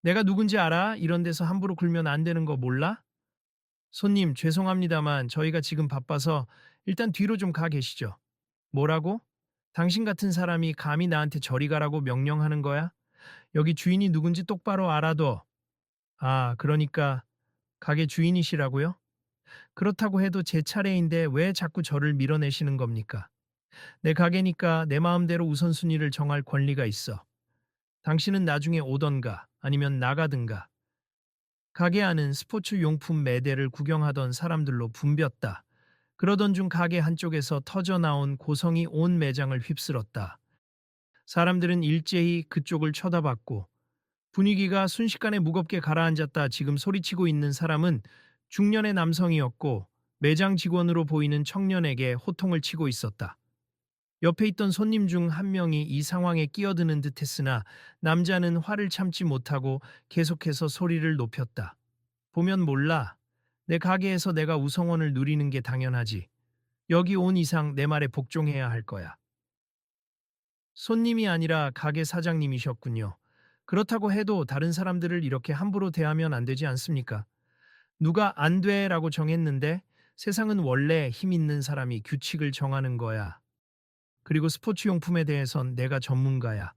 내가 누군지 알아? 이런 데서 함부로 굴면 안 되는 거 몰라? 손님, 죄송합니다만 저희가 지금 바빠서 일단 뒤로 좀 가 계시죠. 뭐라고? 당신 같은 사람이 감히 나한테 저리 가라고 명령하는 거야? 여기 주인이 누군지 똑바로 알아둬. 아, 그러니까 가게 주인이시라고요? 그렇다고 해도 제 차례인데 왜 자꾸 저를 밀어내시는 겁니까? 내 가게니까 내 마음대로 우선순위를 정할 권리가 있어. 당신은 나중에 오던가 아니면 나가든가. 가게 안은 스포츠 용품 매대를 구경하던 사람들로 붐볐다. 그러던 중 가게 한쪽에서 터져나온 고성이 온 매장을 휩쓸었다. 사람들은 일제히 그쪽을 쳐다봤고 분위기가 순식간에 무겁게 가라앉았다. 지금 소리치고 있는 사람은 중년의 남성이었고 매장 직원으로 보이는 청년에게 호통을 치고 있었다. 옆에 있던 손님 중 한 명이 이 상황에 끼어드는 듯했으나 남자는 화를 참지 못하고 계속해서 소리를 높였다. 보면 몰라. 내 가게에서 내가 우성원을 누리는 게 당연하지. 여기 온 이상 내 말에 복종해야 할 거야. 손님이 아니라 가게 사장님이셨군요. 그렇다고 해도 다른 사람들을 이렇게 함부로 대하면 안 되지 않습니까? 누가 안 돼라고 정했는데 세상은 원래 힘 있는 사람이 규칙을 정하는 거야. 그리고 스포츠 용품에 대해선 내가 전문가야.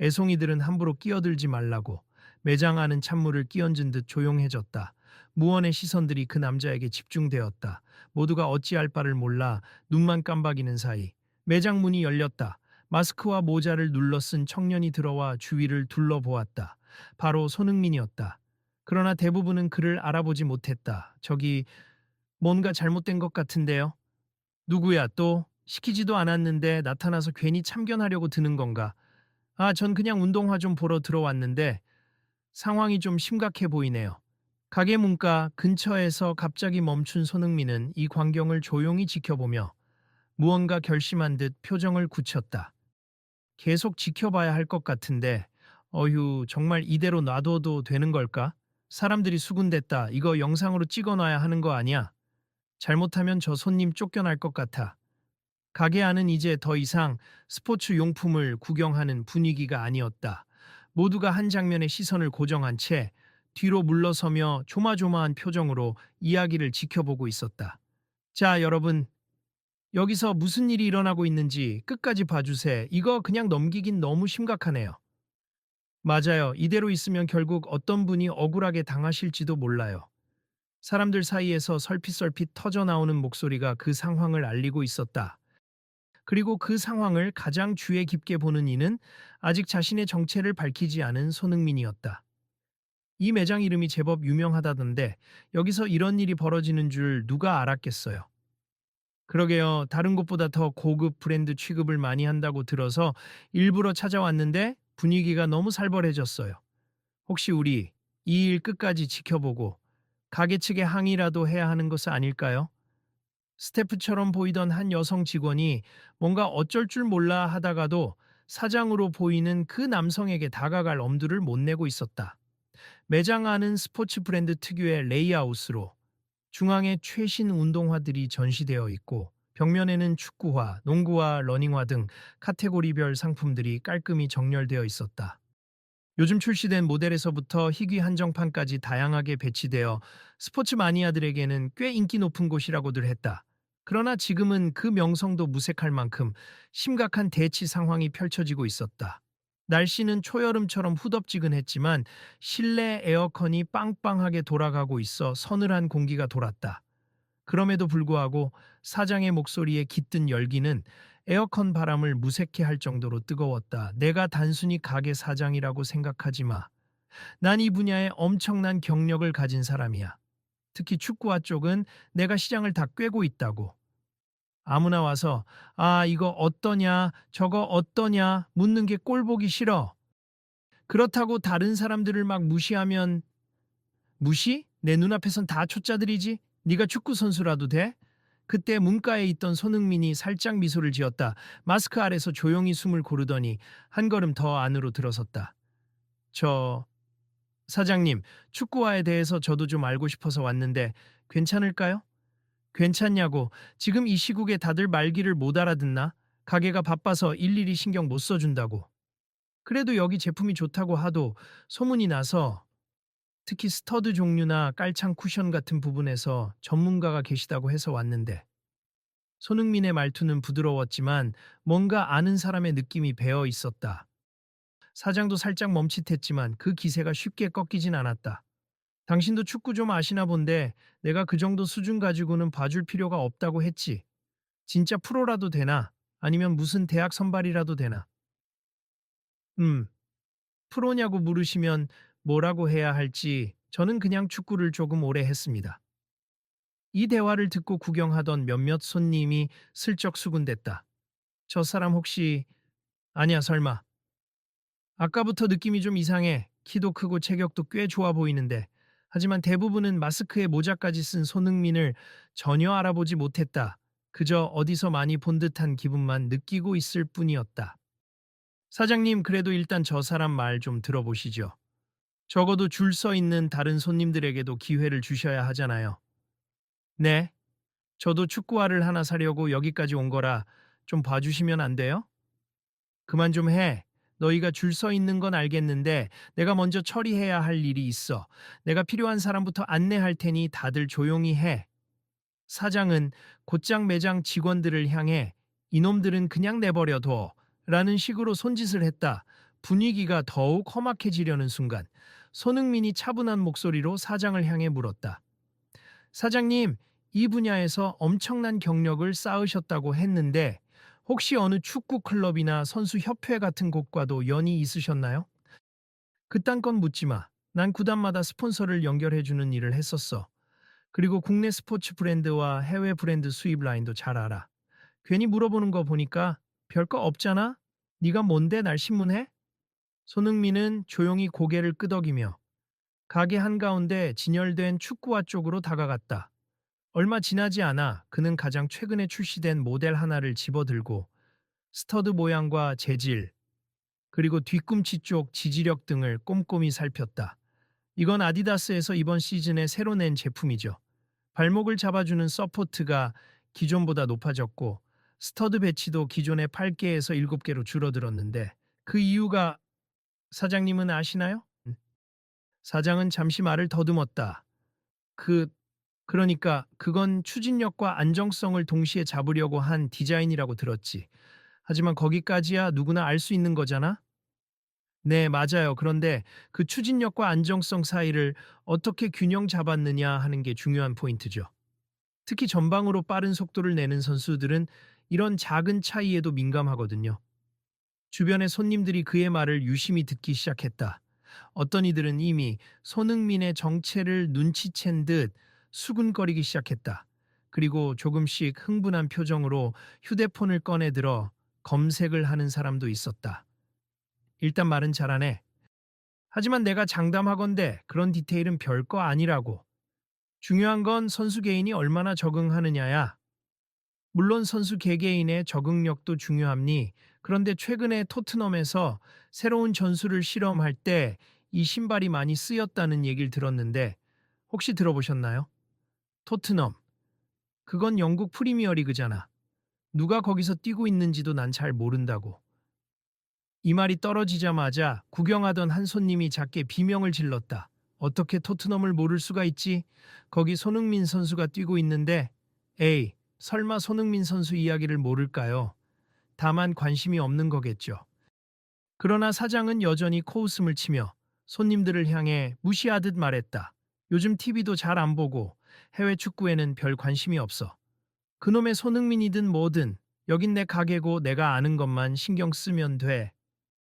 애송이들은 함부로 끼어들지 말라고. 매장 안은 찬물을 끼얹은 듯 조용해졌다. 무언의 시선들이 그 남자에게 집중되었다. 모두가 어찌할 바를 몰라 눈만 깜박이는 사이 매장 문이 열렸다. 마스크와 모자를 눌러 쓴 청년이 들어와 주위를 둘러보았다. 바로 손흥민이었다. 그러나 대부분은 그를 알아보지 못했다. 저기 뭔가 잘못된 것 같은데요. 누구야 또? 시키지도 않았는데 나타나서 괜히 참견하려고 드는 건가? 아, 전 그냥 운동화 좀 보러 들어왔는데 상황이 좀 심각해 보이네요. 가게 문가 근처에서 갑자기 멈춘 손흥민은 이 광경을 조용히 지켜보며 무언가 결심한 듯 표정을 굳혔다. 계속 지켜봐야 할 것 같은데, 어휴, 정말 이대로 놔둬도 되는 걸까? 사람들이 수군댔다. 이거 영상으로 찍어놔야 하는 거 아니야? 잘못하면 저 손님 쫓겨날 것 같아. 가게 안은 이제 더 이상 스포츠 용품을 구경하는 분위기가 아니었다. 모두가 한 장면에 시선을 고정한 채 뒤로 물러서며 조마조마한 표정으로 이야기를 지켜보고 있었다. 자, 여러분, 여기서 무슨 일이 일어나고 있는지 끝까지 봐주세. 이거 그냥 넘기긴 너무 심각하네요. 맞아요. 이대로 있으면 결국 어떤 분이 억울하게 당하실지도 몰라요. 사람들 사이에서 설핏설핏 터져나오는 목소리가 그 상황을 알리고 있었다. 그리고 그 상황을 가장 주의 깊게 보는 이는 아직 자신의 정체를 밝히지 않은 손흥민이었다. 이 매장 이름이 제법 유명하다던데 여기서 이런 일이 벌어지는 줄 누가 알았겠어요. 그러게요. 다른 곳보다 더 고급 브랜드 취급을 많이 한다고 들어서 일부러 찾아왔는데 분위기가 너무 살벌해졌어요. 혹시 우리 이 일 끝까지 지켜보고 가게 측에 항의라도 해야 하는 것은 아닐까요? 스태프처럼 보이던 한 여성 직원이 뭔가 어쩔 줄 몰라 하다가도 사장으로 보이는 그 남성에게 다가갈 엄두를 못 내고 있었다. 매장 안은 스포츠 브랜드 특유의 레이아웃으로 중앙에 최신 운동화들이 전시되어 있고 벽면에는 축구화, 농구화, 러닝화 등 카테고리별 상품들이 깔끔히 정렬되어 있었다. 요즘 출시된 모델에서부터 희귀 한정판까지 다양하게 배치되어 스포츠 마니아들에게는 꽤 인기 높은 곳이라고들 했다. 그러나 지금은 그 명성도 무색할 만큼 심각한 대치 상황이 펼쳐지고 있었다. 날씨는 초여름처럼 후덥지근했지만 실내 에어컨이 빵빵하게 돌아가고 있어 서늘한 공기가 돌았다. 그럼에도 불구하고 사장의 목소리에 깃든 열기는 에어컨 바람을 무색해 할 정도로 뜨거웠다. 내가 단순히 가게 사장이라고 생각하지 마. 난 이 분야에 엄청난 경력을 가진 사람이야. 특히 축구화 쪽은 내가 시장을 다 꿰고 있다고. 아무나 와서 아, 이거 어떠냐, 저거 어떠냐 묻는 게 꼴보기 싫어. 그렇다고 다른 사람들을 막 무시하면 무시? 내 눈앞에선 다 초짜들이지? 네가 축구 선수라도 돼? 그때 문가에 있던 손흥민이 살짝 미소를 지었다. 마스크 아래서 조용히 숨을 고르더니 한 걸음 더 안으로 들어섰다. 저 사장님, 축구화에 대해서 저도 좀 알고 싶어서 왔는데 괜찮을까요? 괜찮냐고. 지금 이 시국에 다들 말귀를 못 알아듣나? 가게가 바빠서 일일이 신경 못 써준다고. 그래도 여기 제품이 좋다고 하도 소문이 나서 특히 스터드 종류나 깔창 쿠션 같은 부분에서 전문가가 계시다고 해서 왔는데 손흥민의 말투는 부드러웠지만 뭔가 아는 사람의 느낌이 배어 있었다. 사장도 살짝 멈칫했지만 그 기세가 쉽게 꺾이진 않았다. 당신도 축구 좀 아시나 본데 내가 그 정도 수준 가지고는 봐줄 필요가 없다고 했지. 진짜 프로라도 되나? 아니면 무슨 대학 선발이라도 되나? 음, 프로냐고 물으시면 뭐라고 해야 할지 저는 그냥 축구를 조금 오래 했습니다. 이 대화를 듣고 구경하던 몇몇 손님이 슬쩍 수군댔다. 저 사람 혹시 아니야 설마. 아까부터 느낌이 좀 이상해. 키도 크고 체격도 꽤 좋아 보이는데. 하지만 대부분은 마스크에 모자까지 쓴 손흥민을 전혀 알아보지 못했다. 그저 어디서 많이 본 듯한 기분만 느끼고 있을 뿐이었다. 사장님, 그래도 일단 저 사람 말 좀 들어보시죠. 적어도 줄 서 있는 다른 손님들에게도 기회를 주셔야 하잖아요. 네, 저도 축구화를 하나 사려고 여기까지 온 거라 좀 봐주시면 안 돼요? 그만 좀 해. 너희가 줄 서 있는 건 알겠는데 내가 먼저 처리해야 할 일이 있어. 내가 필요한 사람부터 안내할 테니 다들 조용히 해. 사장은 곧장 매장 직원들을 향해 이놈들은 그냥 내버려둬 라는 식으로 손짓을 했다. 분위기가 더욱 험악해지려는 순간 손흥민이 차분한 목소리로 사장을 향해 물었다. 사장님, 이 분야에서 엄청난 경력을 쌓으셨다고 했는데 혹시 어느 축구 클럽이나 선수 협회 같은 곳과도 연이 있으셨나요? 그딴 건 묻지 마. 난 구단마다 스폰서를 연결해주는 일을 했었어. 그리고 국내 스포츠 브랜드와 해외 브랜드 수입 라인도 잘 알아. 괜히 물어보는 거 보니까 별거 없잖아? 네가 뭔데 날 신문해? 손흥민은 조용히 고개를 끄덕이며 가게 한가운데 진열된 축구화 쪽으로 다가갔다. 얼마 지나지 않아 그는 가장 최근에 출시된 모델 하나를 집어들고 스터드 모양과 재질, 그리고 뒤꿈치 쪽 지지력 등을 꼼꼼히 살폈다. 이건 아디다스에서 이번 시즌에 새로 낸 제품이죠. 발목을 잡아주는 서포트가 기존보다 높아졌고 스터드 배치도 기존의 8개에서 7개로 줄어들었는데 그 이유가 사장님은 아시나요? 사장은 잠시 말을 더듬었다. 그 그러니까 그건 추진력과 안정성을 동시에 잡으려고 한 디자인이라고 들었지. 하지만 거기까지야 누구나 알 수 있는 거잖아? 네, 맞아요. 그런데 그 추진력과 안정성 사이를 어떻게 균형 잡았느냐 하는 게 중요한 포인트죠. 특히 전방으로 빠른 속도를 내는 선수들은 이런 작은 차이에도 민감하거든요. 주변의 손님들이 그의 말을 유심히 듣기 시작했다. 어떤 이들은 이미 손흥민의 정체를 눈치챈 듯 수군거리기 시작했다. 그리고 조금씩 흥분한 표정으로 휴대폰을 꺼내 들어 검색을 하는 사람도 있었다. 일단 말은 잘하네. 하지만 내가 장담하건대 그런 디테일은 별거 아니라고. 중요한 건 선수 개인이 얼마나 적응하느냐야. 물론 선수 개개인의 적응력도 중요합니. 그런데 최근에 토트넘에서 새로운 전술을 실험할 때 이 신발이 많이 쓰였다는 얘기를 들었는데 혹시 들어보셨나요? 토트넘. 그건 영국 프리미어리그잖아. 누가 거기서 뛰고 있는지도 난 잘 모른다고. 이 말이 떨어지자마자 구경하던 한 손님이 작게 비명을 질렀다. 어떻게 토트넘을 모를 수가 있지? 거기 손흥민 선수가 뛰고 있는데, 에이, 설마 손흥민 선수 이야기를 모를까요? 다만 관심이 없는 거겠죠. 그러나 사장은 여전히 코웃음을 치며 손님들을 향해 무시하듯 말했다. 요즘 TV도 잘 안 보고 해외 축구에는 별 관심이 없어. 그놈의 손흥민이든 뭐든 여긴 내 가게고 내가 아는 것만 신경 쓰면 돼.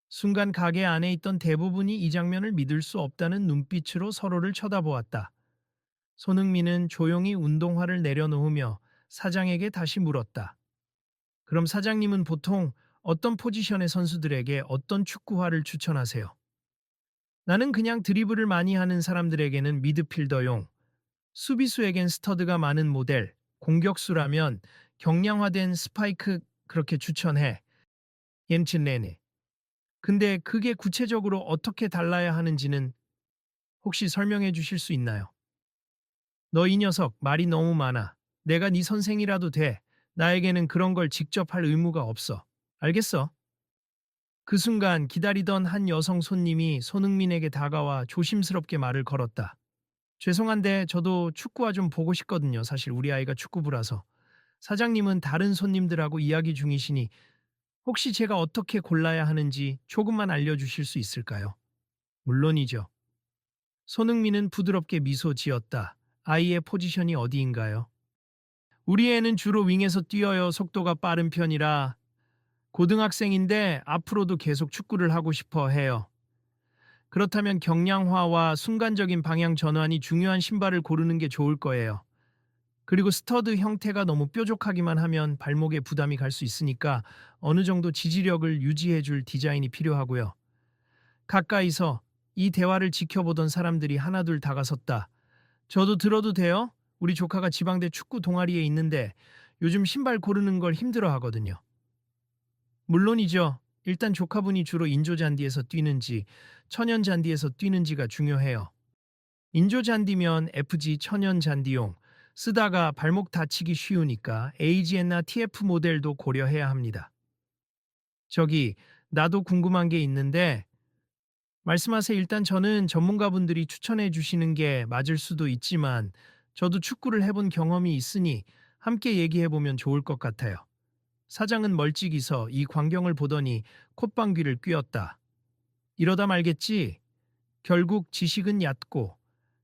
순간 가게 안에 있던 대부분이 이 장면을 믿을 수 없다는 눈빛으로 서로를 쳐다보았다. 손흥민은 조용히 운동화를 내려놓으며 사장에게 다시 물었다. 그럼 사장님은 보통 어떤 포지션의 선수들에게 어떤 축구화를 추천하세요? 나는 그냥 드리블을 많이 하는 사람들에게는 미드필더용, 수비수에겐 스터드가 많은 모델, 공격수라면 경량화된 스파이크 그렇게 추천해. 옌친레네. 근데 그게 구체적으로 어떻게 달라야 하는지는 혹시 설명해 주실 수 있나요? 너 이 녀석 말이 너무 많아. 내가 네 선생이라도 돼. 나에게는 그런 걸 직접 할 의무가 없어. 알겠어? 그 순간 기다리던 한 여성 손님이 손흥민에게 다가와 조심스럽게 말을 걸었다. 죄송한데 저도 축구화 좀 보고 싶거든요. 사실 우리 아이가 축구부라서. 사장님은 다른 손님들하고 이야기 중이시니 혹시 제가 어떻게 골라야 하는지 조금만 알려주실 수 있을까요? 물론이죠. 손흥민은 부드럽게 미소 지었다. 아이의 포지션이 어디인가요? 우리 애는 주로 윙에서 뛰어요. 속도가 빠른 편이라 고등학생인데 앞으로도 계속 축구를 하고 싶어 해요. 그렇다면 경량화와 순간적인 방향 전환이 중요한 신발을 고르는 게 좋을 거예요. 그리고 스터드 형태가 너무 뾰족하기만 하면 발목에 부담이 갈 수 있으니까 어느 정도 지지력을 유지해 줄 디자인이 필요하고요. 가까이서 이 대화를 지켜보던 사람들이 하나둘 다가섰다. 저도 들어도 돼요? 우리 조카가 지방대 축구 동아리에 있는데 요즘 신발 고르는 걸 힘들어 하거든요. 물론이죠. 일단 조카분이 주로 인조잔디에서 뛰는지 천연잔디에서 뛰는지가 중요해요. 인조잔디면 FG 천연잔디용, 쓰다가 발목 다치기 쉬우니까 AGN나 TF 모델도 고려해야 합니다. 저기, 나도 궁금한 게 있는데, 말씀하세요. 일단 저는 전문가분들이 추천해 주시는 게 맞을 수도 있지만, 저도 축구를 해본 경험이 있으니 함께 얘기해 보면 좋을 것 같아요. 사장은 멀찍이서 이 광경을 보더니 콧방귀를 뀌었다. 이러다 말겠지? 결국 지식은 얕고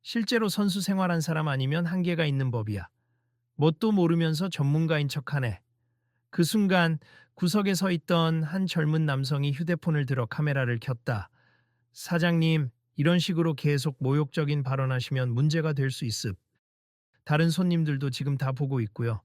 실제로 선수 생활한 사람 아니면 한계가 있는 법이야. 뭣도 모르면서 전문가인 척하네. 그 순간 구석에 서 있던 한 젊은 남성이 휴대폰을 들어 카메라를 켰다. 사장님, 이런 식으로 계속 모욕적인 발언하시면 문제가 될 수 있습. 다른 손님들도 지금 다 보고 있고요.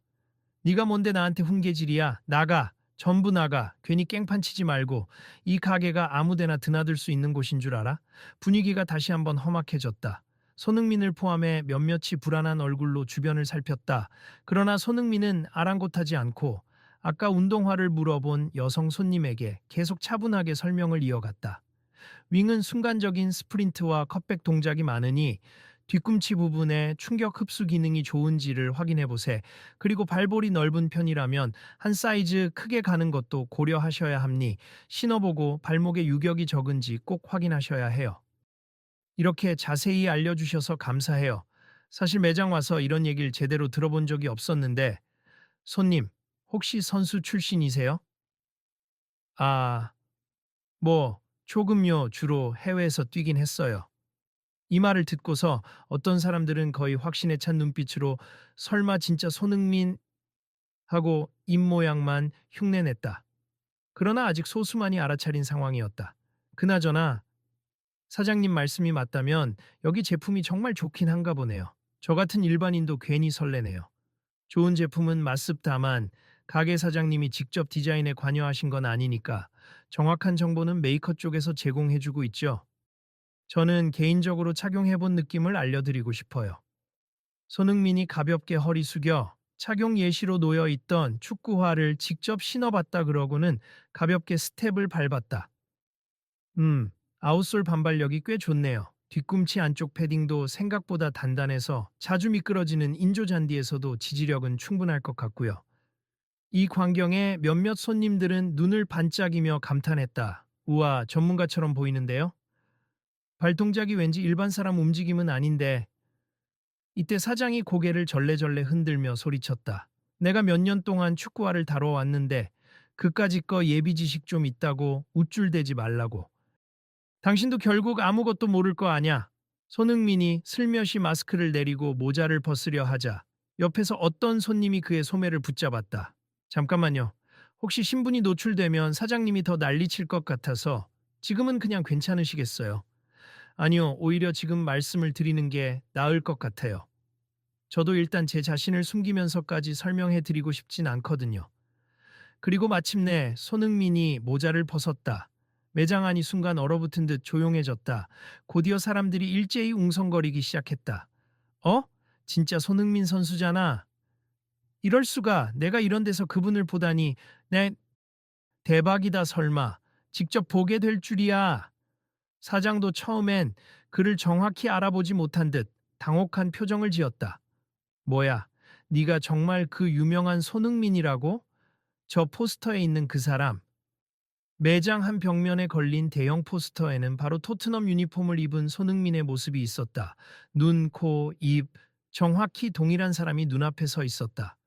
네가 뭔데 나한테 훈계질이야. 나가. 전부 나가. 괜히 깽판 치지 말고. 이 가게가 아무데나 드나들 수 있는 곳인 줄 알아? 분위기가 다시 한번 험악해졌다. 손흥민을 포함해 몇몇이 불안한 얼굴로 주변을 살폈다. 그러나 손흥민은 아랑곳하지 않고 아까 운동화를 물어본 여성 손님에게 계속 차분하게 설명을 이어갔다. 윙은 순간적인 스프린트와 컷백 동작이 많으니 뒤꿈치 부분에 충격 흡수 기능이 좋은지를 확인해 보세. 그리고 발볼이 넓은 편이라면 한 사이즈 크게 가는 것도 고려하셔야 합니. 신어보고 발목에 유격이 적은지 꼭 확인하셔야 해요. 이렇게 자세히 알려주셔서 감사해요. 사실 매장 와서 이런 얘기를 제대로 들어본 적이 없었는데, 손님, 혹시 선수 출신이세요? 아, 조금요. 주로 해외에서 뛰긴 했어요. 이 말을 듣고서 어떤 사람들은 거의 확신에 찬 눈빛으로 설마 진짜 손흥민 하고 입모양만 흉내냈다. 그러나 아직 소수만이 알아차린 상황이었다. 그나저나 사장님 말씀이 맞다면 여기 제품이 정말 좋긴 한가 보네요. 저 같은 일반인도 괜히 설레네요. 좋은 제품은 맛습 다만 가게 사장님이 직접 디자인에 관여하신 건 아니니까 정확한 정보는 메이커 쪽에서 제공해주고 있죠. 저는 개인적으로 착용해본 느낌을 알려드리고 싶어요. 손흥민이 가볍게 허리 숙여 착용 예시로 놓여 있던 축구화를 직접 신어봤다 그러고는 가볍게 스텝을 밟았다. 아웃솔 반발력이 꽤 좋네요. 뒤꿈치 안쪽 패딩도 생각보다 단단해서 자주 미끄러지는 인조잔디에서도 지지력은 충분할 것 같고요. 이 광경에 몇몇 손님들은 눈을 반짝이며 감탄했다. 우와, 전문가처럼 보이는데요? 발동작이 왠지 일반 사람 움직임은 아닌데 이때 사장이 고개를 절레절레 흔들며 소리쳤다. 내가 몇 년 동안 축구화를 다뤄왔는데 그까짓 거 예비 지식 좀 있다고 우쭐대지 말라고. 당신도 결국 아무것도 모를 거 아냐. 손흥민이 슬며시 마스크를 내리고 모자를 벗으려 하자 옆에서 어떤 손님이 그의 소매를 붙잡았다. 잠깐만요. 혹시 신분이 노출되면 사장님이 더 난리칠 것 같아서 지금은 그냥 괜찮으시겠어요? 아니요, 오히려 지금 말씀을 드리는 게 나을 것 같아요. 저도 일단 제 자신을 숨기면서까지 설명해 드리고 싶진 않거든요. 그리고 마침내 손흥민이 모자를 벗었다. 매장 안이 순간 얼어붙은 듯 조용해졌다. 곧이어 사람들이 일제히 웅성거리기 시작했다. 어? 진짜 손흥민 선수잖아. 이럴 수가. 내가 이런 데서 그분을 보다니. 네, 대박이다 설마. 직접 보게 될 줄이야. 사장도 처음엔 그를 정확히 알아보지 못한 듯 당혹한 표정을 지었다. 뭐야, 네가 정말 그 유명한 손흥민이라고? 저 포스터에 있는 그 사람. 매장 한 벽면에 걸린 대형 포스터에는 바로 토트넘 유니폼을 입은 손흥민의 모습이 있었다. 눈, 코, 입, 정확히 동일한 사람이 눈앞에 서 있었다.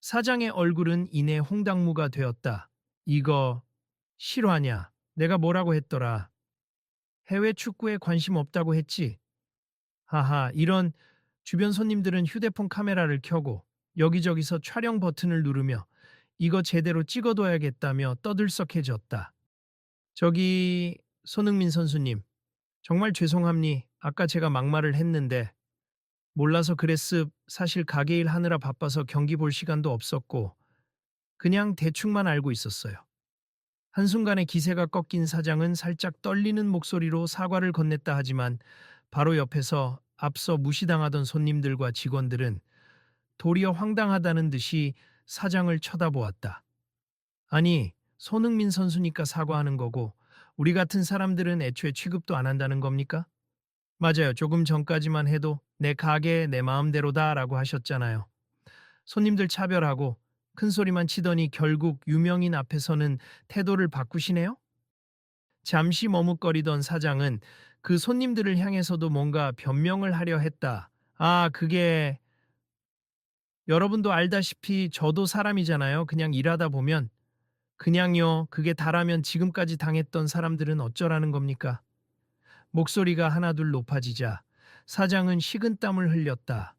사장의 얼굴은 이내 홍당무가 되었다. 이거 실화냐? 내가 뭐라고 했더라? 해외 축구에 관심 없다고 했지? 하하, 이런. 주변 손님들은 휴대폰 카메라를 켜고 여기저기서 촬영 버튼을 누르며 이거 제대로 찍어둬야겠다며 떠들썩해졌다. 저기 손흥민 선수님, 정말 죄송합니. 아까 제가 막말을 했는데 몰라서 그랬습. 사실 가게 일 하느라 바빠서 경기 볼 시간도 없었고 그냥 대충만 알고 있었어요. 한순간에 기세가 꺾인 사장은 살짝 떨리는 목소리로 사과를 건넸다 하지만 바로 옆에서 앞서 무시당하던 손님들과 직원들은 도리어 황당하다는 듯이 사장을 쳐다보았다. 아니, 손흥민 선수니까 사과하는 거고 우리 같은 사람들은 애초에 취급도 안 한다는 겁니까? 맞아요. 조금 전까지만 해도 내 가게 내 마음대로다라고 하셨잖아요. 손님들 차별하고 큰 소리만 치더니 결국 유명인 앞에서는 태도를 바꾸시네요? 잠시 머뭇거리던 사장은 그 손님들을 향해서도 뭔가 변명을 하려 했다. 아, 그게 여러분도 알다시피 저도 사람이잖아요. 그냥 일하다 보면 그냥요. 그게 다라면 지금까지 당했던 사람들은 어쩌라는 겁니까? 목소리가 하나둘 높아지자 사장은 식은땀을 흘렸다.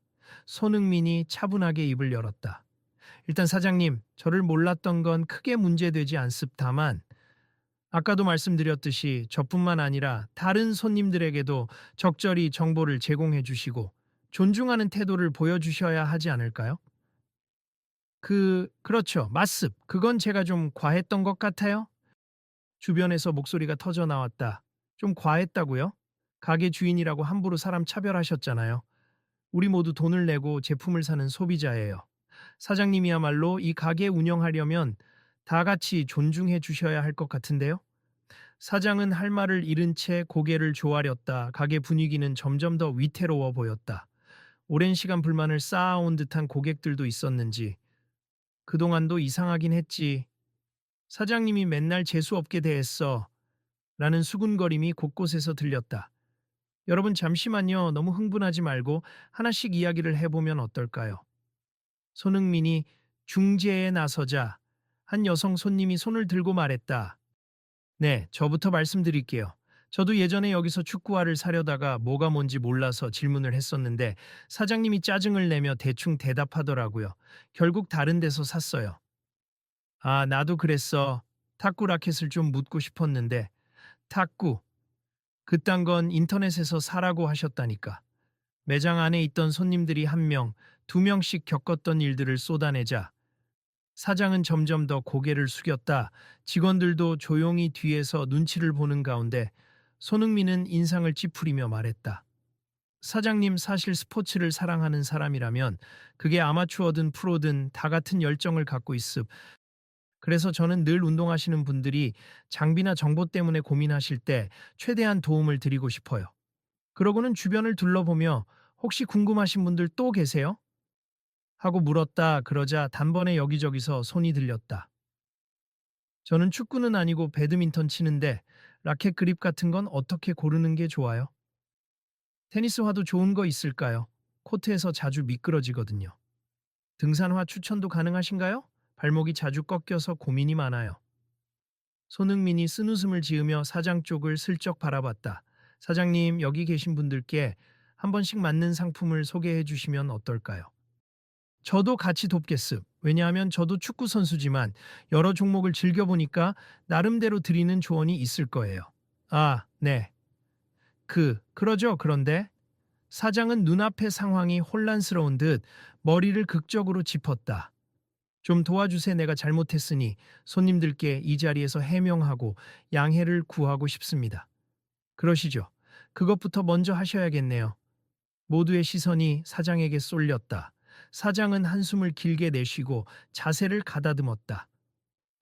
손흥민이 차분하게 입을 열었다. 일단 사장님, 저를 몰랐던 건 크게 문제되지 않습다만 아까도 말씀드렸듯이 저뿐만 아니라 다른 손님들에게도 적절히 정보를 제공해 주시고 존중하는 태도를 보여주셔야 하지 않을까요? 그렇죠. 맞습. 그건 제가 좀 과했던 것 같아요. 주변에서 목소리가 터져 나왔다. 좀 과했다고요? 가게 주인이라고 함부로 사람 차별하셨잖아요. 우리 모두 돈을 내고 제품을 사는 소비자예요. 사장님이야말로 이 가게 운영하려면 다 같이 존중해 주셔야 할 것 같은데요? 사장은 할 말을 잃은 채 고개를 조아렸다. 가게 분위기는 점점 더 위태로워 보였다. 오랜 시간 불만을 쌓아온 듯한 고객들도 있었는지 그동안도 이상하긴 했지. 사장님이 맨날 재수없게 대했어. 라는 수군거림이 곳곳에서 들렸다. 여러분 잠시만요. 너무 흥분하지 말고 하나씩 이야기를 해보면 어떨까요? 손흥민이 중재에 나서자 한 여성 손님이 손을 들고 말했다. 네, 저부터 말씀드릴게요. 저도 예전에 여기서 축구화를 사려다가 뭐가 뭔지 몰라서 질문을 했었는데 사장님이 짜증을 내며 대충 대답하더라고요. 결국 다른 데서 샀어요. 아, 나도 그랬어. 탁구 라켓을 좀 묻고 싶었는데 탁구. 그딴 건 인터넷에서 사라고 하셨다니까. 매장 안에 있던 손님들이 한 명, 두 명씩 겪었던 일들을 쏟아내자 사장은 점점 더 고개를 숙였다. 직원들도 조용히 뒤에서 눈치를 보는 가운데 손흥민은 인상을 찌푸리며 말했다. 사장님, 사실 스포츠를 사랑하는 사람이라면 그게 아마추어든 프로든 다 같은 열정을 갖고 있습. 그래서 저는 늘 운동하시는 분들이 장비나 정보 때문에 고민하실 때 최대한 도움을 드리고 싶어요. 그러고는 주변을 둘러보며 혹시 궁금하신 분들 또 계세요? 하고 물었다. 그러자 단번에 여기저기서 손이 들렸다. 저는 축구는 아니고 배드민턴 치는데 라켓 그립 같은 건 어떻게 고르는 게 좋아요? 테니스화도 좋은 거 있을까요? 코트에서 자주 미끄러지거든요. 등산화 추천도 가능하신가요? 발목이 자주 꺾여서 고민이 많아요. 손흥민이 쓴웃음을 지으며 사장 쪽을 슬쩍 바라봤다. 사장님, 여기 계신 분들께 한 번씩 맞는 상품을 소개해 주시면 어떨까요? 저도 같이 돕겠습. 왜냐하면 저도 축구 선수지만 여러 종목을 즐겨보니까 나름대로 드리는 조언이 있을 거예요. 아, 네. 그러죠. 그런데 사장은 눈앞의 상황이 혼란스러운 듯 머리를 극적으로 짚었다. 좀 도와주세. 내가 잘못했으니 손님들께 이 자리에서 해명하고 양해를 구하고 싶습니다. 그러시죠. 그것부터 먼저 하셔야겠네요. 모두의 시선이 사장에게 쏠렸다. 사장은 한숨을 길게 내쉬고 자세를 가다듬었다.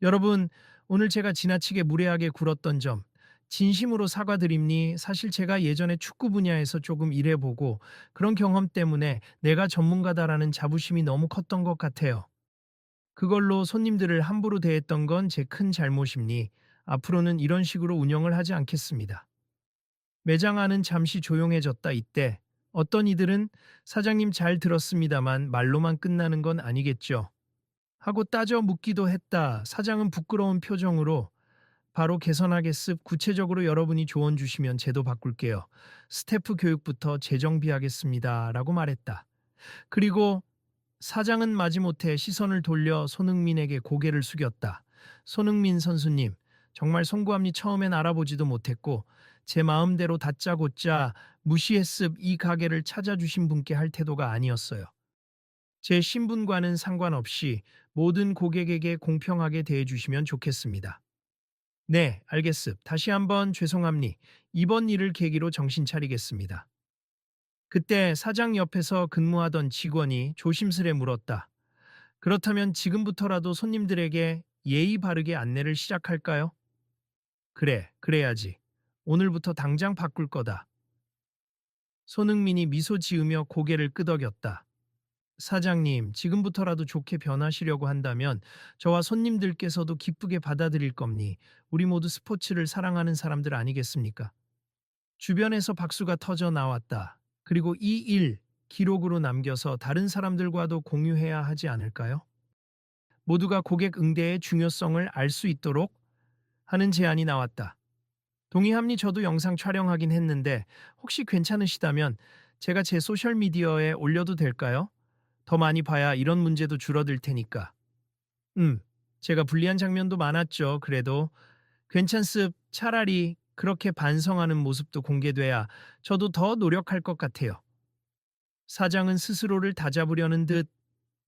여러분, 오늘 제가 지나치게 무례하게 굴었던 점 진심으로 사과드립니. 사실 제가 예전에 축구 분야에서 조금 일해보고 그런 경험 때문에 내가 전문가다라는 자부심이 너무 컸던 것 같아요. 그걸로 손님들을 함부로 대했던 건 제 큰 잘못입니. 앞으로는 이런 식으로 운영을 하지 않겠습니다. 매장 안은 잠시 조용해졌다. 이때 어떤 이들은 사장님 잘 들었습니다만 말로만 끝나는 건 아니겠죠. 하고 따져 묻기도 했다. 사장은 부끄러운 표정으로 바로 개선하겠습. 구체적으로 여러분이 조언 주시면 제도 바꿀게요. 스태프 교육부터 재정비하겠습니다. 라고 말했다. 그리고 사장은 마지못해 시선을 돌려 손흥민에게 고개를 숙였다. 손흥민 선수님, 정말 송구합니. 처음엔 알아보지도 못했고 제 마음대로 다짜고짜 무시했습. 이 가게를 찾아주신 분께 할 태도가 아니었어요. 제 신분과는 상관없이 모든 고객에게 공평하게 대해주시면 좋겠습니다. 네, 알겠습. 다시 한번 죄송합니. 이번 일을 계기로 정신 차리겠습니다. 그때 사장 옆에서 근무하던 직원이 조심스레 물었다. 그렇다면 지금부터라도 손님들에게 예의 바르게 안내를 시작할까요? 그래, 그래야지. 오늘부터 당장 바꿀 거다. 손흥민이 미소 지으며 고개를 끄덕였다. 사장님, 지금부터라도 좋게 변하시려고 한다면 저와 손님들께서도 기쁘게 받아들일 겁니. 우리 모두 스포츠를 사랑하는 사람들 아니겠습니까? 주변에서 박수가 터져 나왔다. 그리고 이 일 기록으로 남겨서 다른 사람들과도 공유해야 하지 않을까요? 모두가 고객 응대의 중요성을 알 수 있도록 하는 제안이 나왔다. 동의합니. 저도 영상 촬영하긴 했는데 혹시 괜찮으시다면 제가 제 소셜미디어에 올려도 될까요? 더 많이 봐야 이런 문제도 줄어들 테니까. 음, 제가 불리한 장면도 많았죠. 그래도 괜찮습. 차라리 그렇게 반성하는 모습도 공개돼야 저도 더 노력할 것 같아요. 사장은 스스로를 다잡으려는 듯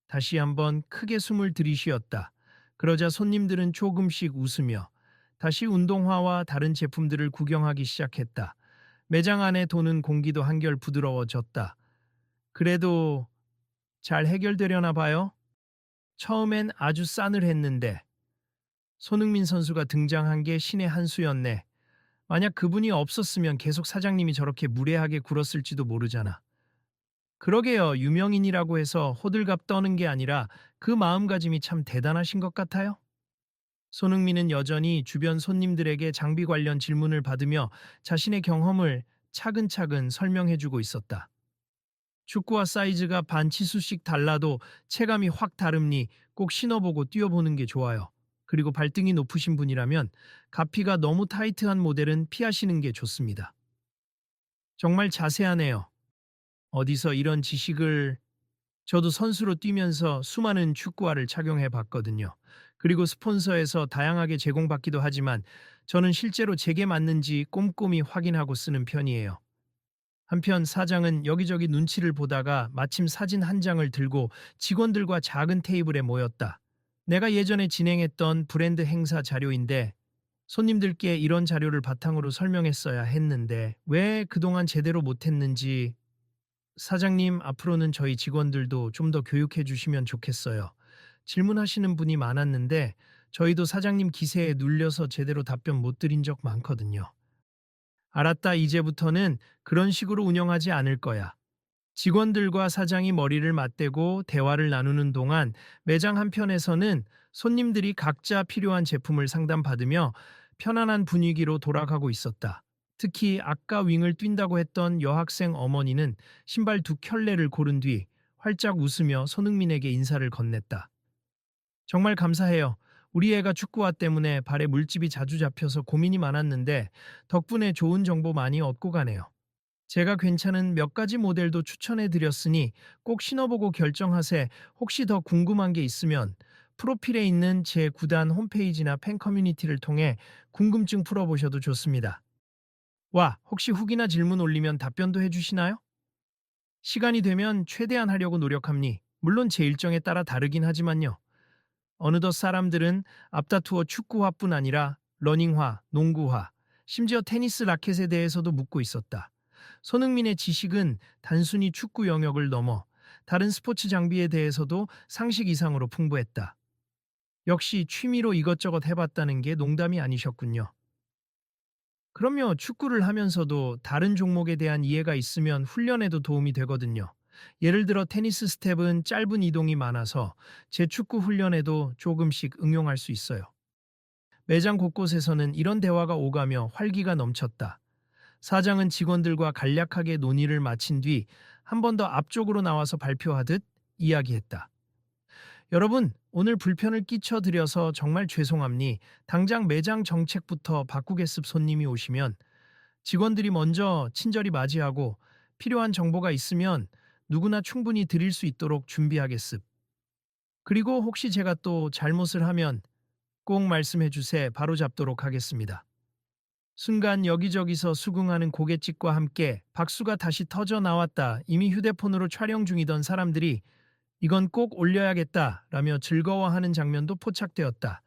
다시 한번 크게 숨을 들이쉬었다. 그러자 손님들은 조금씩 웃으며 다시 운동화와 다른 제품들을 구경하기 시작했다. 매장 안에 도는 공기도 한결 부드러워졌다. 그래도 잘 해결되려나 봐요? 처음엔 아주 싸늘했는데 손흥민 선수가 등장한 게 신의 한 수였네. 만약 그분이 없었으면 계속 사장님이 저렇게 무례하게 굴었을지도 모르잖아. 그러게요. 유명인이라고 해서 호들갑 떠는 게 아니라 그 마음가짐이 참 대단하신 것 같아요. 손흥민은 여전히 주변 손님들에게 장비 관련 질문을 받으며 자신의 경험을 차근차근 설명해주고 있었다. 축구화 사이즈가 반 치수씩 달라도 체감이 확 다릅니. 꼭 신어보고 뛰어보는 게 좋아요. 그리고 발등이 높으신 분이라면 가피가 너무 타이트한 모델은 피하시는 게 좋습니다. 정말 자세하네요. 어디서 이런 지식을 저도 선수로 뛰면서 수많은 축구화를 착용해 봤거든요. 그리고 스폰서에서 다양하게 제공받기도 하지만 저는 실제로 제게 맞는지 꼼꼼히 확인하고 쓰는 편이에요. 한편 사장은 여기저기 눈치를 보다가 마침 사진 한 장을 들고 직원들과 작은 테이블에 모였다. 내가 예전에 진행했던 브랜드 행사 자료인데 손님들께 이런 자료를 바탕으로 설명했어야 했는데 왜 그동안 제대로 못했는지 사장님, 앞으로는 저희 직원들도 좀 더 교육해 주시면 좋겠어요. 질문하시는 분이 많았는데 저희도 사장님 기세에 눌려서 제대로 답변 못 드린 적 많거든요. 알았다. 이제부터는 그런 식으로 운영하지 않을 거야. 직원들과 사장이 머리를 맞대고 대화를 나누는 동안 매장 한편에서는 손님들이 각자 필요한 제품을 상담받으며 편안한 분위기로 돌아가고 있었다. 특히 아까 윙을 뛴다고 했던 여학생 어머니는 신발 두 켤레를 고른 뒤 활짝 웃으며 손흥민에게 인사를 건넸다. 정말 감사해요. 우리 애가 축구화 때문에 발에 물집이 자주 잡혀서 고민이 많았는데 덕분에 좋은 정보 많이 얻고 가네요. 제가 괜찮은 몇 가지 모델도 추천해 드렸으니 꼭 신어보고 결정하세. 혹시 더 궁금한 게 있으면 프로필에 있는 제 구단 홈페이지나 팬 커뮤니티를 통해 궁금증 풀어보셔도 좋습니다. 와, 혹시 후기나 질문 올리면 답변도 해주시나요? 시간이 되면 최대한 하려고 노력합니. 물론 제 일정에 따라 다르긴 하지만요. 어느덧 사람들은 앞다투어 축구화뿐 아니라 러닝화, 농구화, 심지어 테니스 라켓에 대해서도 묻고 있었다. 손흥민의 지식은 단순히 축구 영역을 넘어 다른 스포츠 장비에 대해서도 상식 이상으로 풍부했다. 역시 취미로 이것저것 해봤다는 게 농담이 아니셨군요. 그럼요, 축구를 하면서도 다른 종목에 대한 이해가 있으면 훈련에도 도움이 되거든요. 예를 들어 테니스 스텝은 짧은 이동이 많아서 제 축구 훈련에도 조금씩 응용할 수 있어요. 매장 곳곳에서는 이런 대화가 오가며 활기가 넘쳤다. 사장은 직원들과 간략하게 논의를 마친 뒤 한 번 더 앞쪽으로 나와서 발표하듯 이야기했다. 여러분, 오늘 불편을 끼쳐드려서 정말 죄송합니. 당장 매장 정책부터 바꾸겠습. 손님이 오시면 직원들이 먼저 친절히 맞이하고 필요한 정보가 있으면 누구나 충분히 드릴 수 있도록 준비하겠습. 그리고 혹시 제가 또 잘못을 하면 꼭 말씀해 주세 바로 잡도록 하겠습니다. 순간 여기저기서 수긍하는 고갯짓과 함께 박수가 다시 터져 나왔다. 이미 휴대폰으로 촬영 중이던 사람들이 이건 꼭 올려야겠다 라며 즐거워하는 장면도 포착되었다.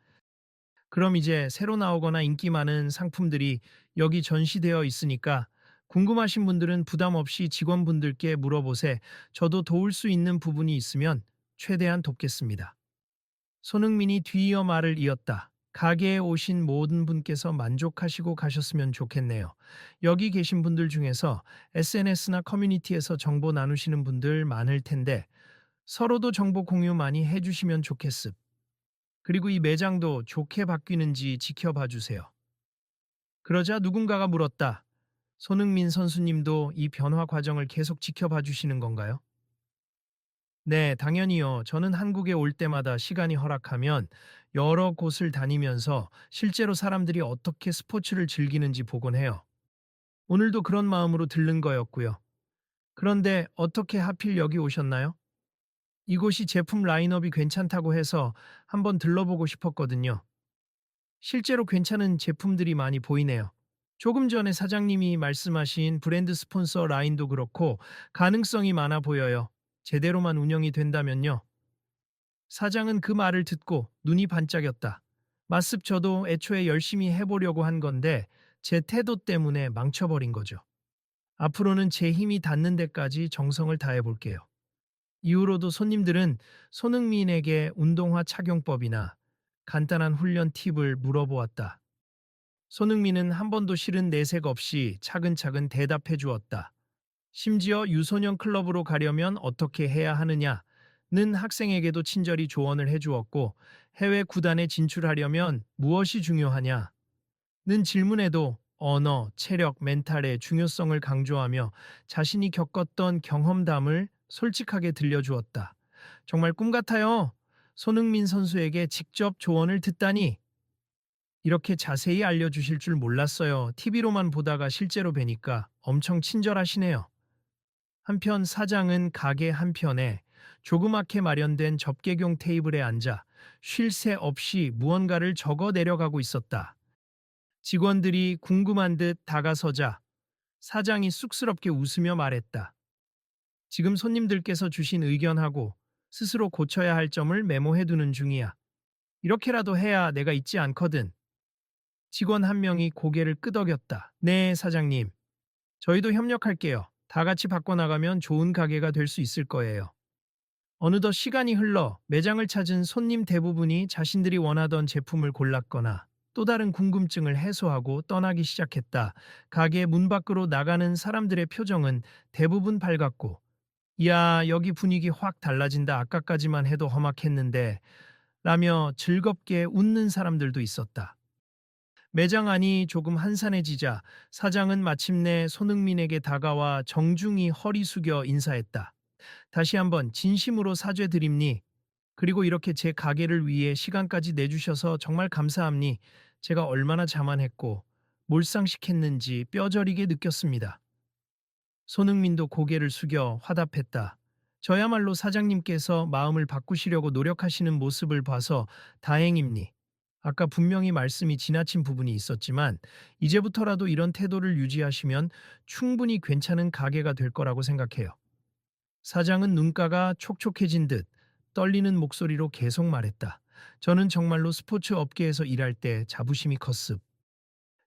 그럼 이제 새로 나오거나 인기 많은 상품들이 여기 전시되어 있으니까 궁금하신 분들은 부담 없이 직원분들께 물어보세. 저도 도울 수 있는 부분이 있으면 최대한 돕겠습니다. 손흥민이 뒤이어 말을 이었다. 가게에 오신 모든 분께서 만족하시고 가셨으면 좋겠네요. 여기 계신 분들 중에서 SNS나 커뮤니티에서 정보 나누시는 분들 많을 텐데 서로도 정보 공유 많이 해주시면 좋겠습. 그리고 이 매장도 좋게 바뀌는지 지켜봐 주세요. 그러자 누군가가 물었다. 손흥민 선수님도 이 변화 과정을 계속 지켜봐 주시는 건가요? 네, 당연히요. 저는 한국에 올 때마다 시간이 허락하면 여러 곳을 다니면서 실제로 사람들이 어떻게 스포츠를 즐기는지 보곤 해요. 오늘도 그런 마음으로 들른 거였고요. 그런데 어떻게 하필 여기 오셨나요? 이곳이 제품 라인업이 괜찮다고 해서 한번 들러보고 싶었거든요. 실제로 괜찮은 제품들이 많이 보이네요. 조금 전에 사장님이 말씀하신 브랜드 스폰서 라인도 그렇고 가능성이 많아 보여요. 제대로만 운영이 된다면요. 사장은 그 말을 듣고 눈이 반짝였다. 맞습 저도 애초에 열심히 해보려고 한 건데 제 태도 때문에 망쳐버린 거죠. 앞으로는 제 힘이 닿는 데까지 정성을 다해볼게요. 이후로도 손님들은 손흥민에게 운동화 착용법이나 간단한 훈련 팁을 물어보았다. 손흥민은 한 번도 싫은 내색 없이 차근차근 대답해 주었다. 심지어 유소년 클럽으로 가려면 어떻게 해야 하느냐는 학생에게도 친절히 조언을 해 주었고 해외 구단에 진출하려면 무엇이 중요하냐는 질문에도 언어, 체력, 멘탈의 중요성을 강조하며 자신이 겪었던 경험담을 솔직하게 들려주었다. 정말 꿈 같아요. 손흥민 선수에게 직접 조언을 듣다니 이렇게 자세히 알려주실 줄 몰랐어요. TV로만 보다가 실제로 뵈니까 엄청 친절하시네요. 한편 사장은 가게 한편에 조그맣게 마련된 접개용 테이블에 앉아 쉴 새 없이 무언가를 적어 내려가고 있었다. 직원들이 궁금한 듯 다가서자 사장이 쑥스럽게 웃으며 말했다. 지금 손님들께서 주신 의견하고 스스로 고쳐야 할 점을 메모해 두는 중이야. 이렇게라도 해야 내가 잊지 않거든. 직원 한 명이 고개를 끄덕였다. 네, 사장님. 저희도 협력할게요. 다 같이 바꿔나가면 좋은 가게가 될 수 있을 거예요. 어느덧 시간이 흘러 매장을 찾은 손님 대부분이 자신들이 원하던 제품을 골랐거나 또 다른 궁금증을 해소하고 떠나기 시작했다. 가게 문 밖으로 나가는 사람들의 표정은 대부분 밝았고, 이야, 여기 분위기 확 달라진다. 아까까지만 해도 험악했는데, 라며 즐겁게 웃는 사람들도 있었다. 매장 안이 조금 한산해지자 사장은 마침내 손흥민에게 다가와 정중히 허리 숙여 인사했다. 다시 한번 진심으로 사죄드립니. 그리고 이렇게 제 가게를 위해 시간까지 내주셔서 정말 감사합니. 제가 얼마나 자만했고 몰상식했는지 뼈저리게 느꼈습니다. 손흥민도 고개를 숙여 화답했다. 저야말로 사장님께서 마음을 바꾸시려고 노력하시는 모습을 봐서 다행입니. 아까 분명히 말씀이 지나친 부분이 있었지만 이제부터라도 이런 태도를 유지하시면 충분히 괜찮은 가게가 될 거라고 생각해요. 사장은 눈가가 촉촉해진 듯 떨리는 목소리로 계속 말했다. 저는 정말로 스포츠 업계에서 일할 때 자부심이 컸습.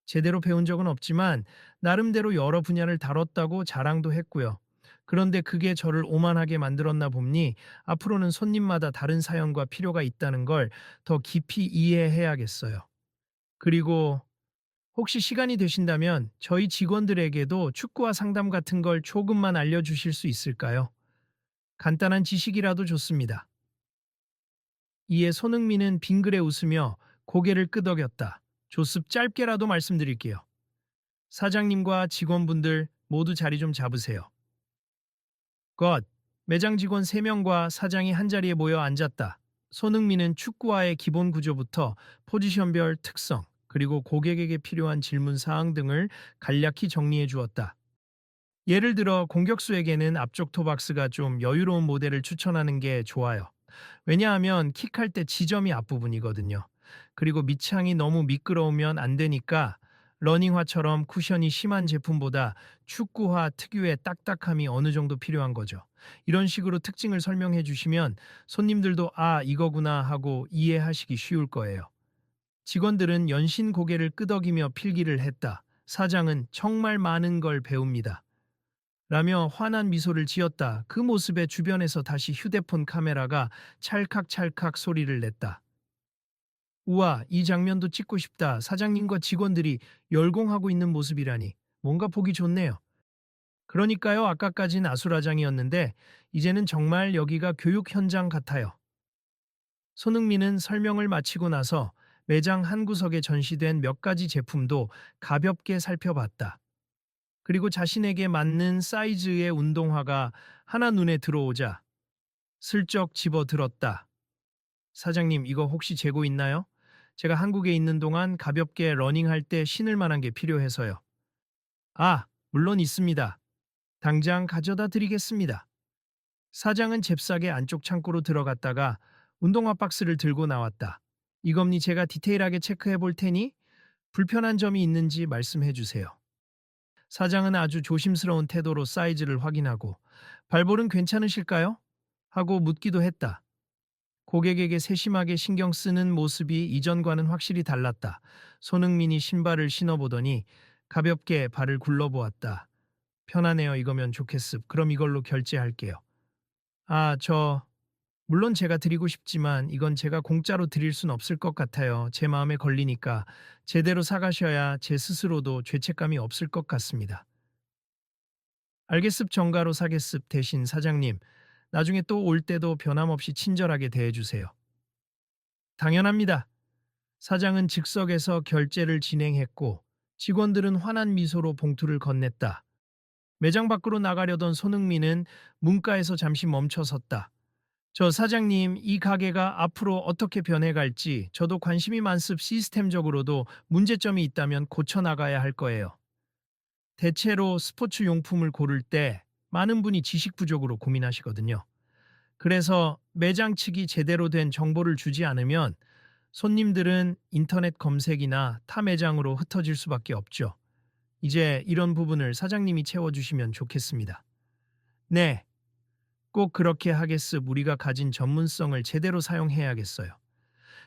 제대로 배운 적은 없지만 나름대로 여러 분야를 다뤘다고 자랑도 했고요. 그런데 그게 저를 오만하게 만들었나 봅니. 앞으로는 손님마다 다른 사연과 필요가 있다는 걸 더 깊이 이해해야겠어요. 그리고 혹시 시간이 되신다면 저희 직원들에게도 축구와 상담 같은 걸 조금만 알려주실 수 있을까요? 간단한 지식이라도 좋습니다. 이에 손흥민은 빙그레 웃으며 고개를 끄덕였다. 조습 짧게라도 말씀드릴게요. 사장님과 직원분들 모두 자리 좀 잡으세요. 것. 매장 직원 3명과 사장이 한자리에 모여 앉았다. 손흥민은 축구화의 기본 구조부터 포지션별 특성, 그리고 고객에게 필요한 질문 사항 등을 간략히 정리해 주었다. 예를 들어 공격수에게는 앞쪽 토박스가 좀 여유로운 모델을 추천하는 게 좋아요. 왜냐하면 킥할 때 지점이 앞부분이거든요. 그리고 밑창이 너무 미끄러우면 안 되니까 러닝화처럼 쿠션이 심한 제품보다 축구화 특유의 딱딱함이 어느 정도 필요한 거죠. 이런 식으로 특징을 설명해 주시면 손님들도 아, 이거구나 하고 이해하시기 쉬울 거예요. 직원들은 연신 고개를 끄덕이며 필기를 했다. 사장은 정말 많은 걸 배웁니다. 라며 환한 미소를 지었다. 그 모습에 주변에서 다시 휴대폰 카메라가 찰칵찰칵 소리를 냈다. 우와, 이 장면도 찍고 싶다. 사장님과 직원들이 열공하고 있는 모습이라니. 뭔가 보기 좋네요. 그러니까요, 아까까진 아수라장이었는데 이제는 정말 여기가 교육 현장 같아요. 손흥민은 설명을 마치고 나서 매장 한 구석에 전시된 몇 가지 제품도 가볍게 살펴봤다. 그리고 자신에게 맞는 사이즈의 운동화가 하나 눈에 들어오자 슬쩍 집어 들었다. 사장님, 이거 혹시 재고 있나요? 제가 한국에 있는 동안 가볍게 러닝할 때 신을 만한 게 필요해서요. 아, 물론 있습니다. 당장 가져다 드리겠습니다. 사장은 잽싸게 안쪽 창고로 들어갔다가 운동화 박스를 들고 나왔다. 이겁니 제가 디테일하게 체크해 볼 테니 불편한 점이 있는지 말씀해 주세요. 사장은 아주 조심스러운 태도로 사이즈를 확인하고 발볼은 괜찮으실까요? 하고 묻기도 했다. 고객에게 세심하게 신경 쓰는 모습이 이전과는 확실히 달랐다. 손흥민이 신발을 신어보더니 가볍게 발을 굴러보았다. 편하네요. 이거면 좋겠습. 그럼 이걸로 결제할게요. 아, 물론 제가 드리고 싶지만 이건 제가 공짜로 드릴 순 없을 것 같아요. 제 마음에 걸리니까 제대로 사가셔야 제 스스로도 죄책감이 없을 것 같습니다. 알겠습. 정가로 사겠습. 대신 사장님, 나중에 또 올 때도 변함없이 친절하게 대해주세요. 당연합니다. 사장은 즉석에서 결제를 진행했고 직원들은 환한 미소로 봉투를 건넸다. 매장 밖으로 나가려던 손흥민은 문가에서 잠시 멈춰섰다. 저 사장님, 이 가게가 앞으로 어떻게 변해갈지 저도 관심이 많습. 시스템적으로도 문제점이 있다면 고쳐나가야 할 거예요. 대체로 스포츠 용품을 고를 때 많은 분이 지식 부족으로 고민하시거든요. 그래서 매장 측이 제대로 된 정보를 주지 않으면 손님들은 인터넷 검색이나 타 매장으로 흩어질 수밖에 없죠. 이제 이런 부분을 사장님이 채워주시면 좋겠습니다. 네, 꼭 그렇게 하겠습. 우리가 가진 전문성을 제대로 사용해야겠어요.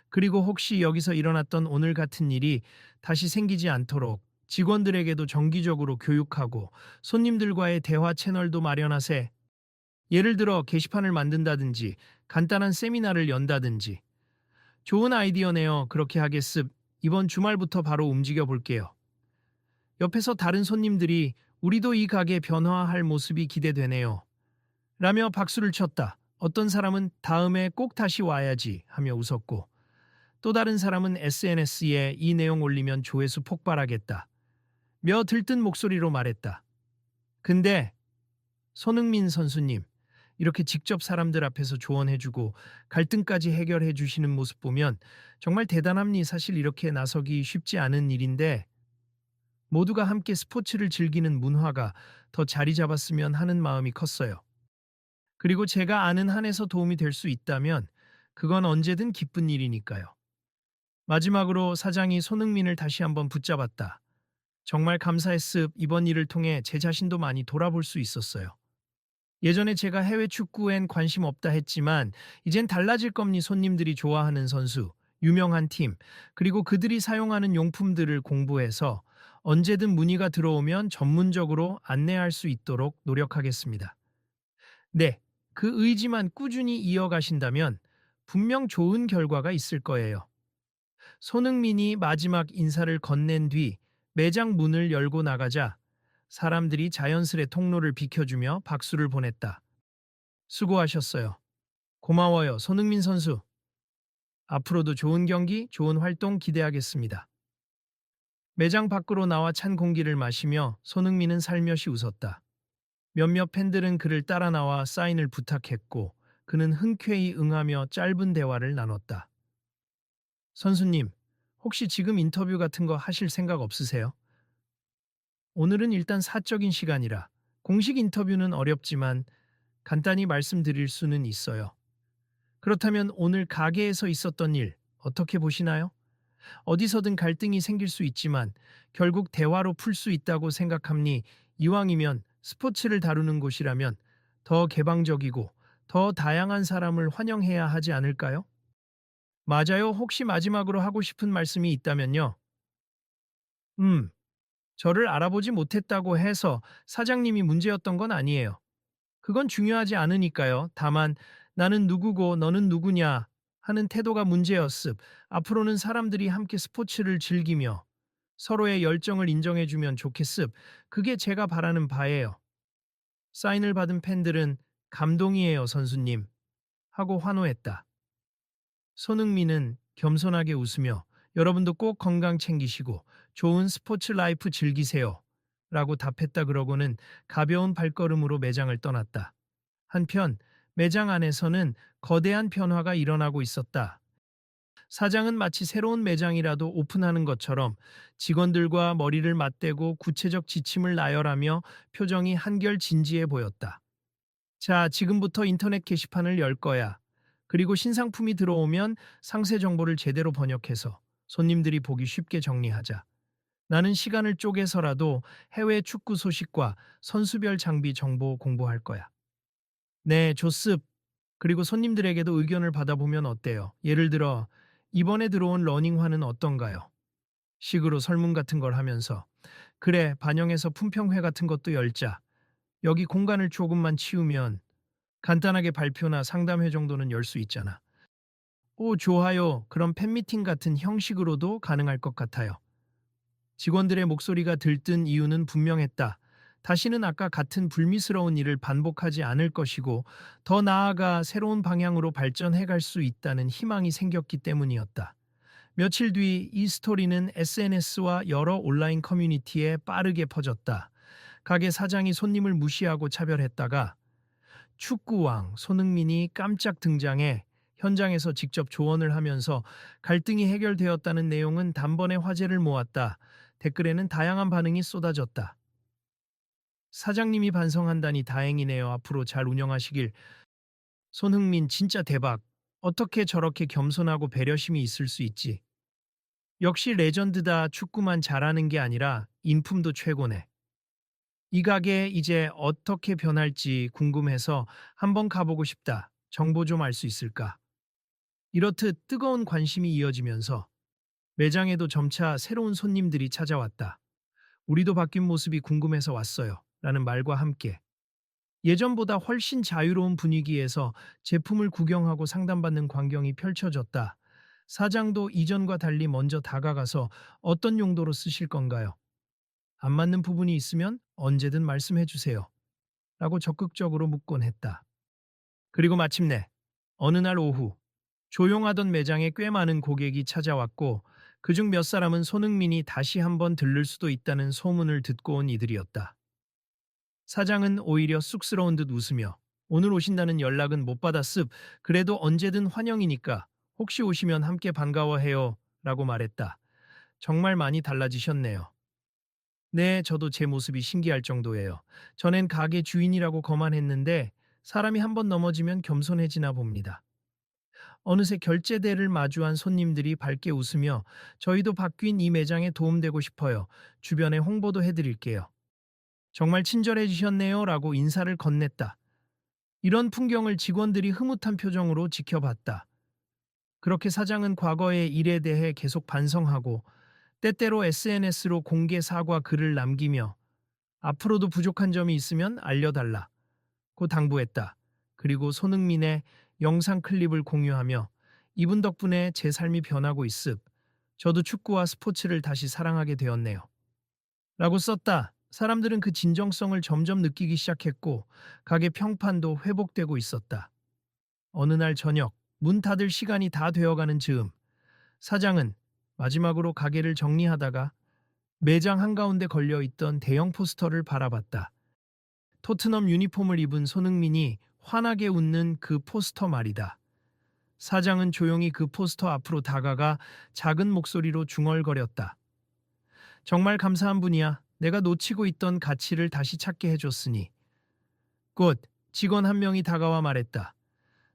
그리고 혹시 여기서 일어났던 오늘 같은 일이 다시 생기지 않도록 직원들에게도 정기적으로 교육하고 손님들과의 대화 채널도 마련하세. 예를 들어 게시판을 만든다든지 간단한 세미나를 연다든지. 좋은 아이디어네요. 그렇게 하겠습. 이번 주말부터 바로 움직여 볼게요. 옆에서 다른 손님들이 우리도 이 가게 변화할 모습이 기대되네요. 라며 박수를 쳤다. 어떤 사람은 다음에 꼭 다시 와야지 하며 웃었고 또 다른 사람은 SNS에 이 내용 올리면 조회수 폭발하겠다. 며 들뜬 목소리로 말했다. 근데 손흥민 선수님, 이렇게 직접 사람들 앞에서 조언해주고 갈등까지 해결해 주시는 모습 보면 정말 대단합니. 사실 이렇게 나서기 쉽지 않은 일인데 모두가 함께 스포츠를 즐기는 문화가 더 자리 잡았으면 하는 마음이 컸어요. 그리고 제가 아는 한에서 도움이 될 수 있다면 그건 언제든 기쁜 일이니까요. 마지막으로 사장이 손흥민을 다시 한번 붙잡았다. 정말 감사했습. 이번 일을 통해 제 자신도 많이 돌아볼 수 있었어요. 예전에 제가 해외 축구엔 관심 없다 했지만 이젠 달라질 겁니. 손님들이 좋아하는 선수, 유명한 팀, 그리고 그들이 사용하는 용품들을 공부해서 언제든 문의가 들어오면 전문적으로 안내할 수 있도록 노력하겠습니다. 네, 그 의지만 꾸준히 이어가신다면 분명 좋은 결과가 있을 거예요. 손흥민이 마지막 인사를 건넨 뒤 매장 문을 열고 나가자 사람들이 자연스레 통로를 비켜주며 박수를 보냈다. 수고하셨어요. 고마워요, 손흥민 선수. 앞으로도 좋은 경기, 좋은 활동 기대하겠습니다. 매장 밖으로 나와 찬 공기를 마시며 손흥민은 살며시 웃었다. 몇몇 팬들은 그를 따라 나와 사인을 부탁했고 그는 흔쾌히 응하며 짧은 대화를 나눴다. 선수님, 혹시 지금 인터뷰 같은 거 하실 생각 없으세요? 오늘은 일단 사적인 시간이라 공식 인터뷰는 어렵지만 간단히 말씀드릴 수는 있어요. 그렇다면 오늘 가게에서 있었던 일 어떻게 보시나요? 어디서든 갈등이 생길 수 있지만 결국 대화로 풀 수 있다고 생각합니. 이왕이면 스포츠를 다루는 곳이라면 더 개방적이고 더 다양한 사람을 환영해야 하지 않을까요? 맞아요. 혹시 마지막으로 하고 싶은 말씀이 있다면요. 음, 저를 알아보지 못했다고 해서 사장님이 문제였던 건 아니에요. 그건 중요하지 않으니까요. 다만 나는 누구고 너는 누구냐 하는 태도가 문제였습. 앞으로는 사람들이 함께 스포츠를 즐기며 서로의 열정을 인정해주면 좋겠습. 그게 제가 바라는 바예요. 사인을 받은 팬들은 감동이에요, 선수님. 하고 환호했다. 손흥민은 겸손하게 웃으며 여러분도 꼭 건강 챙기시고 좋은 스포츠 라이프 즐기세요. 라고 답했다. 그러고는 가벼운 발걸음으로 매장을 떠났다. 한편 매장 안에서는 거대한 변화가 일어나고 있었다. 사장은 마치 새로운 매장이라도 오픈하는 것처럼 직원들과 머리를 맞대고 구체적 지침을 나열하며 표정이 한결 진지해 보였다. 자, 지금부터 인터넷 게시판을 열 거야. 그리고 신상품이 들어오면 상세 정보를 제대로 번역해서 손님들이 보기 쉽게 정리하자. 나는 시간을 쪼개서라도 해외 축구 소식과 선수별 장비 정보 공부할 거야. 네, 좋습. 그리고 손님들에게도 의견을 받아보면 어때요? 예를 들어, 이번에 들어온 러닝화는 어떤가요? 식으로 설문 같은 걸 하면서, 그래, 반영해서 품평회 같은 것도 열자. 여기 공간을 조금만 치우면 간단하게 발표나 상담회 정도는 열 수 있잖아. 오, 좋아요. 그럼 팬미팅 같은 형식으로도 가능할 것 같아요. 직원들의 목소리가 들뜬 이유는 분명했다. 다시는 아까 같은 불미스러운 일을 반복하지 않을 것이고 더 나아가 새로운 방향으로 발전해 갈 수 있다는 희망이 생겼기 때문이었다. 며칠 뒤 이 스토리는 SNS와 여러 온라인 커뮤니티에 빠르게 퍼졌다. 가게 사장이 손님을 무시하고 차별했다가 축구왕 손흥민이 깜짝 등장해 현장에서 직접 조언을 하면서 갈등이 해결되었다는 내용은 단번에 화제를 모았다. 댓글에는 다양한 반응이 쏟아졌다. 사장님이 반성한다니 다행이네요. 앞으로 잘 운영하시길. 손흥민 진짜 대박. 어떻게 저렇게 겸손하고 배려심이 있을 수 있지? 역시 레전드다. 축구만 잘하는 게 아니라 인품도 최고네. 이 가게 이제 어떻게 변할지 궁금해서 한번 가보고 싶다. 정보 좀 알 수 있을까? 이렇듯 뜨거운 관심이 이어지면서 매장에도 점차 새로운 손님들이 찾아왔다. 우리도 바뀐 모습이 궁금해서 왔어요. 라는 말과 함께 예전보다 훨씬 자유로운 분위기에서 제품을 구경하고 상담받는 광경이 펼쳐졌다. 사장도 이전과 달리 먼저 다가가서 어떤 용도로 쓰실 건가요? 안 맞는 부분이 있으면 언제든 말씀해 주세요. 라고 적극적으로 묻곤 했다. 그리고 마침내 어느 날 오후 조용하던 매장에 꽤 많은 고객이 찾아왔고 그중 몇 사람은 손흥민이 다시 한번 들를 수도 있다는 소문을 듣고 온 이들이었다. 사장은 오히려 쑥스러운 듯 웃으며 오늘 오신다는 연락은 못 받았습. 그래도 언제든 환영이니까 혹시 오시면 함께 반가워해요. 라고 말했다. 정말 많이 달라지셨네요. 네, 저도 제 모습이 신기할 정도예요. 전엔 가게 주인이라고 거만했는데 사람이 한번 넘어지면 겸손해지나 봅니다. 어느새 결제대를 마주한 손님들이 밝게 웃으며 저희도 바뀐 이 매장에 도움되고 싶어요. 주변에 홍보도 해드릴게요. 정말 친절해지셨네요. 라고 인사를 건넸다. 이런 풍경을 직원들이 흐뭇한 표정으로 지켜봤다. 그렇게 사장은 과거의 일에 대해 계속 반성하고 때때로 SNS로 공개 사과 글을 남기며 앞으로도 부족한 점이 있으면 알려달라. 고 당부했다. 그리고 손흥민의 영상 클립을 공유하며 이분 덕분에 제 삶이 변하고 있습. 저도 축구와 스포츠를 다시 사랑하게 되었네요. 라고 썼다. 사람들은 그 진정성을 점점 느끼기 시작했고 가게 평판도 회복되고 있었다. 어느 날 저녁 문 닫을 시간이 다 되어가는 즈음 사장은 마지막으로 가게를 정리하다가 매장 한가운데 걸려있던 대형 포스터를 바라봤다. 토트넘 유니폼을 입은 손흥민이 환하게 웃는 그 포스터 말이다. 사장은 조용히 그 포스터 앞으로 다가가 작은 목소리로 중얼거렸다. 정말 감사한 분이야. 내가 놓치고 있던 가치를 다시 찾게 해줬으니. 곧 직원 한 명이 다가와 말했다.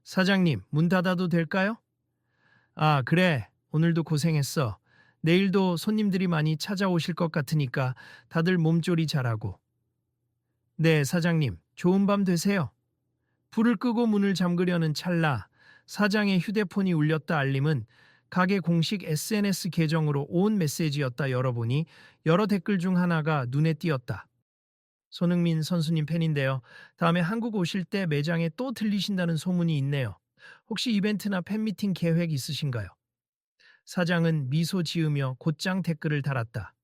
사장님, 문 닫아도 될까요? 아, 그래. 오늘도 고생했어. 내일도 손님들이 많이 찾아오실 것 같으니까 다들 몸조리 잘하고. 네, 사장님. 좋은 밤 되세요. 불을 끄고 문을 잠그려는 찰나 사장의 휴대폰이 울렸다. 알림은 가게 공식 SNS 계정으로 온 메시지였다. 열어보니 여러 댓글 중 하나가 눈에 띄었다. 손흥민 선수님 팬인데요. 다음에 한국 오실 때 매장에 또 들리신다는 소문이 있네요. 혹시 이벤트나 팬미팅 계획 있으신가요? 사장은 미소 지으며 곧장 댓글을 달았다.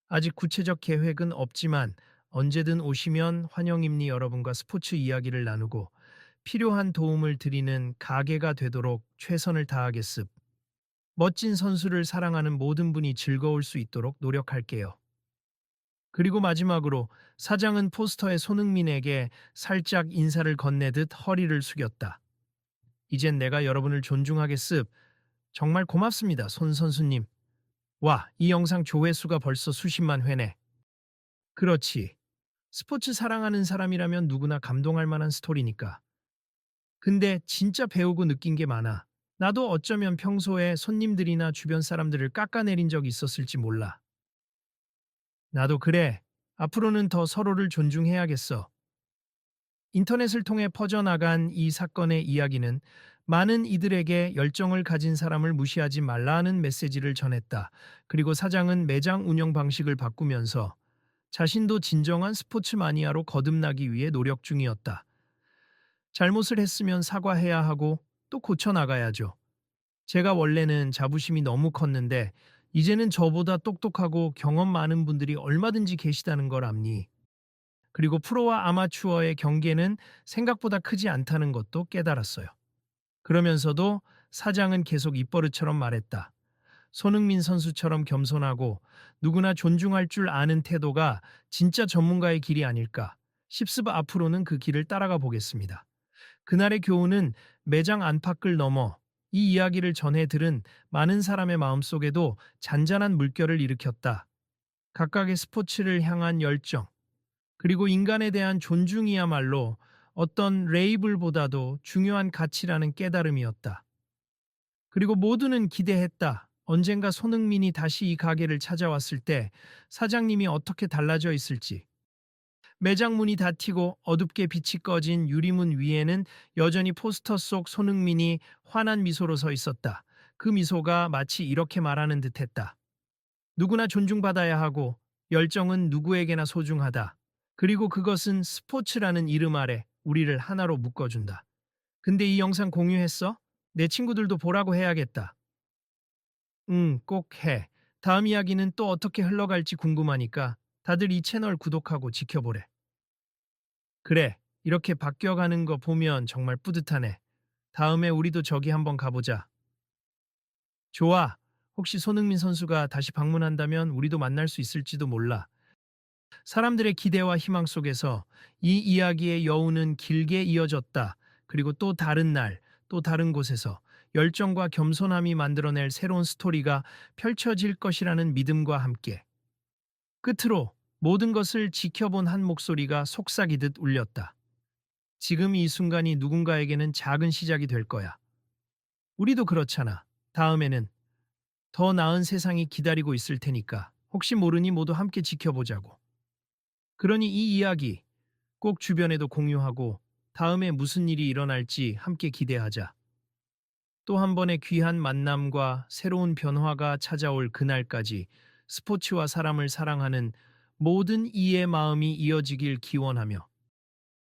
아직 구체적 계획은 없지만 언제든 오시면 환영입니. 여러분과 스포츠 이야기를 나누고 필요한 도움을 드리는 가게가 되도록 최선을 다하겠습. 멋진 선수를 사랑하는 모든 분이 즐거울 수 있도록 노력할게요. 그리고 마지막으로 사장은 포스터에 손흥민에게 살짝 인사를 건네듯 허리를 숙였다. 이젠 내가 여러분을 존중하겠습. 정말 고맙습니다, 손 선수님. 와, 이 영상 조회수가 벌써 수십만 회네. 그렇지. 스포츠 사랑하는 사람이라면 누구나 감동할 만한 스토리니까. 근데 진짜 배우고 느낀 게 많아. 나도 어쩌면 평소에 손님들이나 주변 사람들을 깎아내린 적이 있었을지 몰라. 나도 그래. 앞으로는 더 서로를 존중해야겠어. 인터넷을 통해 퍼져나간 이 사건의 이야기는 많은 이들에게 열정을 가진 사람을 무시하지 말라는 메시지를 전했다. 그리고 사장은 매장 운영 방식을 바꾸면서 자신도 진정한 스포츠 마니아로 거듭나기 위해 노력 중이었다. 잘못을 했으면 사과해야 하고 또 고쳐나가야죠. 제가 원래는 자부심이 너무 컸는데 이제는 저보다 똑똑하고 경험 많은 분들이 얼마든지 계시다는 걸 압니. 그리고 프로와 아마추어의 경계는 생각보다 크지 않다는 것도 깨달았어요. 그러면서도 사장은 계속 입버릇처럼 말했다. 손흥민 선수처럼 겸손하고 누구나 존중할 줄 아는 태도가 진짜 전문가의 길이 아닐까 싶습니다. 앞으로는 그 길을 따라가 보겠습니다. 그날의 교훈은 매장 안팎을 넘어 이 이야기를 전해 들은 많은 사람의 마음속에도 잔잔한 물결을 일으켰다. 각각의 스포츠를 향한 열정, 그리고 인간에 대한 존중이야말로 어떤 레이블보다도 중요한 가치라는 깨달음이었다. 그리고 모두는 기대했다. 언젠가 손흥민이 다시 이 가게를 찾아왔을 때 사장님이 어떻게 달라져 있을지. 매장 문이 닫히고 어둡게 빛이 꺼진 유리문 위에는 여전히 포스터 속 손흥민이 환한 미소로 서 있었다. 그 미소가 마치 이렇게 말하는 듯했다. 누구나 존중받아야 하고 열정은 누구에게나 소중하다. 그리고 그것은 스포츠라는 이름 아래 우리를 하나로 묶어준다. 근데 이 영상 공유했어? 내 친구들도 보라고 해야겠다. 응, 꼭 해. 다음 이야기는 또 어떻게 흘러갈지 궁금하니까 다들 이 채널 구독하고 지켜보래. 그래, 이렇게 바뀌어가는 거 보면 정말 뿌듯하네. 다음에 우리도 저기 한번 가보자. 좋아. 혹시 손흥민 선수가 다시 방문한다면 우리도 만날 수 있을지도 몰라. 사람들의 기대와 희망 속에서 이 이야기의 여운은 길게 이어졌다. 그리고 또 다른 날, 또 다른 곳에서 열정과 겸손함이 만들어낼 새로운 스토리가 펼쳐질 것이라는 믿음과 함께 끝으로 모든 것을 지켜본 한 목소리가 속삭이듯 울렸다. 지금 이 순간이 누군가에게는 작은 시작이 될 거야. 우리도 그렇잖아. 다음에는 더 나은 세상이 기다리고 있을 테니까 혹시 모르니 모두 함께 지켜보자고. 그러니 이 이야기 꼭 주변에도 공유하고 다음에 무슨 일이 일어날지 함께 기대하자. 또 한 번의 귀한 만남과 새로운 변화가 찾아올 그날까지 스포츠와 사람을 사랑하는 모든 이의 마음이 이어지길 기원하며